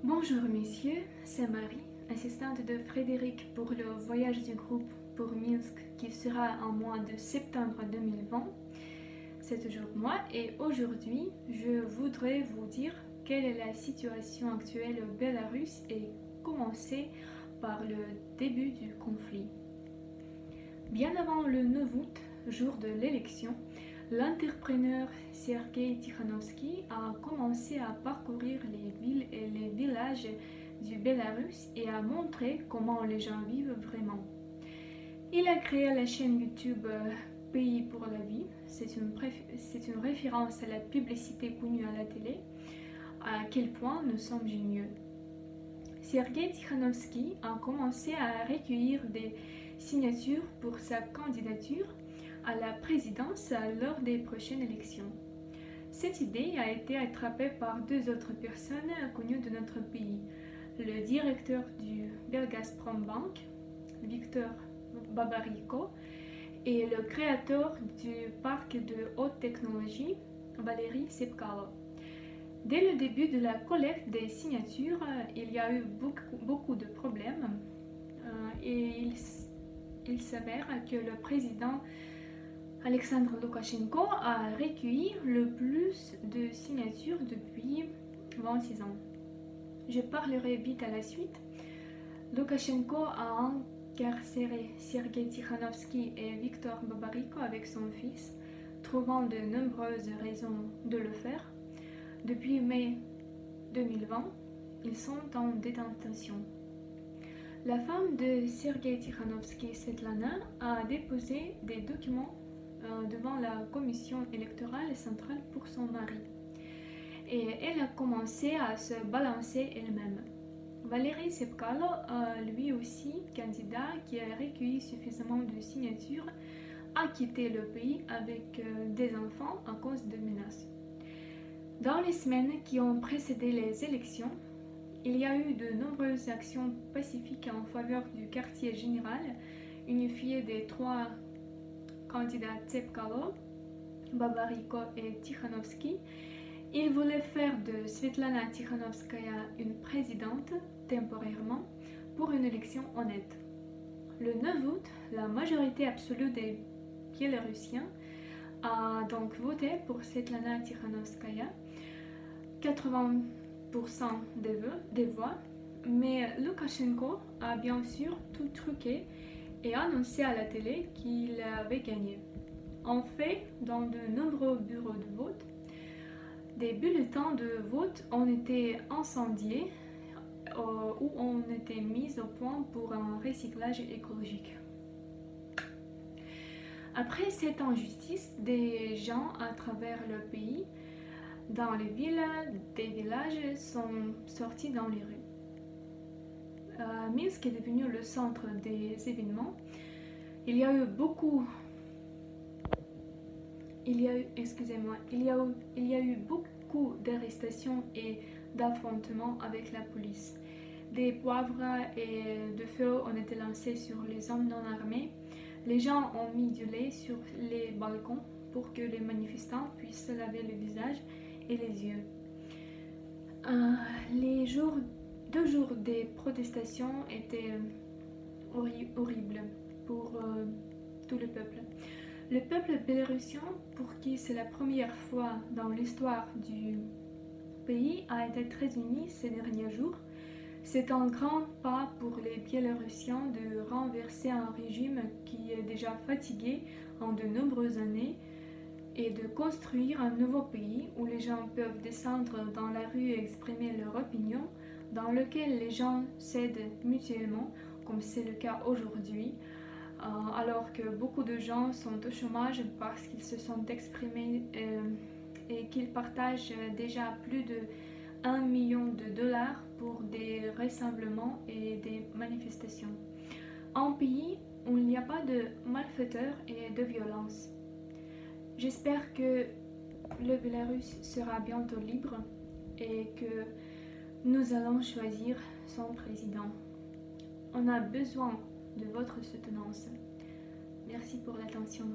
Bonjour messieurs, c'est Marie, assistante de Frédéric pour le voyage du groupe pour Minsk qui sera en mois de septembre 2020. C'est toujours moi et aujourd'hui je voudrais vous dire quelle est la situation actuelle au Bélarus et commencer par le début du conflit. Bien avant le 9 août, jour de l'élection, l'entrepreneur Sergei Tikhanovsky a commencé à parcourir les villes et les villages du Bélarus et à montrer comment les gens vivent vraiment. Il a créé la chaîne YouTube Pays pour la vie. C'est une référence à la publicité connue à la télé, à quel point nous sommes géniaux. Sergei Tikhanovsky a commencé à recueillir des signatures pour sa candidature à la présidence lors des prochaines élections. Cette idée a été attrapée par deux autres personnes connues de notre pays, le directeur du Belgazprom Bank, Viktor Babariko, et le créateur du parc de haute technologie, Valery Tsepkalo. Dès le début de la collecte des signatures, il y a eu beaucoup de problèmes et il s'avère que le président Alexandre Loukachenko a recueilli le plus de signatures depuis 26 ans. Je parlerai vite à la suite. Loukachenko a incarcéré Sergei Tikhanovsky et Viktor Babariko avec son fils, trouvant de nombreuses raisons de le faire. Depuis mai 2020, ils sont en détention. La femme de Sergei Tikhanovsky, Svetlana, a déposé des documents devant la commission électorale centrale pour son mari. Et elle a commencé à se balancer elle-même. Valery Tsepkalo, lui aussi candidat qui a recueilli suffisamment de signatures, a quitté le pays avec des enfants à cause de menaces. Dans les semaines qui ont précédé les élections, il y a eu de nombreuses actions pacifiques en faveur du quartier général unifié des trois candidats Tsepkalo, Babariko et Tikhanovsky. Ils voulaient faire de Svetlana Tikhanovskaya une présidente temporairement pour une élection honnête. Le 9 août, la majorité absolue des Biélorussiens a donc voté pour Svetlana Tikhanovskaya, 80% des voix, mais Loukachenko a bien sûr tout truqué et annoncé à la télé qu'il avait gagné. En fait, dans de nombreux bureaux de vote, des bulletins de vote ont été incendiés ou ont été mis au point pour un recyclage écologique. Après cette injustice, des gens à travers le pays, dans les villes, des villages, sont sortis dans les rues. Minsk est devenu le centre des événements. Il y a eu beaucoup d'arrestations et d'affrontements avec la police. Des poivres et de feu ont été lancés sur les hommes non armés. Les gens ont mis du lait sur les balcons pour que les manifestants puissent se laver le visage et les yeux. Les 2 jours des protestations étaient horribles pour tout le peuple. Le peuple bélorussien, pour qui c'est la première fois dans l'histoire du pays, a été très uni ces derniers jours. C'est un grand pas pour les Biélorussiens de renverser un régime qui est déjà fatigué en de nombreuses années et de construire un nouveau pays où les gens peuvent descendre dans la rue et exprimer leur opinion, dans lequel les gens s'aident mutuellement, comme c'est le cas aujourd'hui, alors que beaucoup de gens sont au chômage parce qu'ils se sont exprimés et qu'ils partagent déjà plus de 1 million de dollars pour des rassemblements et des manifestations. Un pays où il n'y a pas de malfaiteurs et de violence. J'espère que le Bélarus sera bientôt libre et que nous allons choisir son président. On a besoin de votre soutenance. Merci pour l'attention.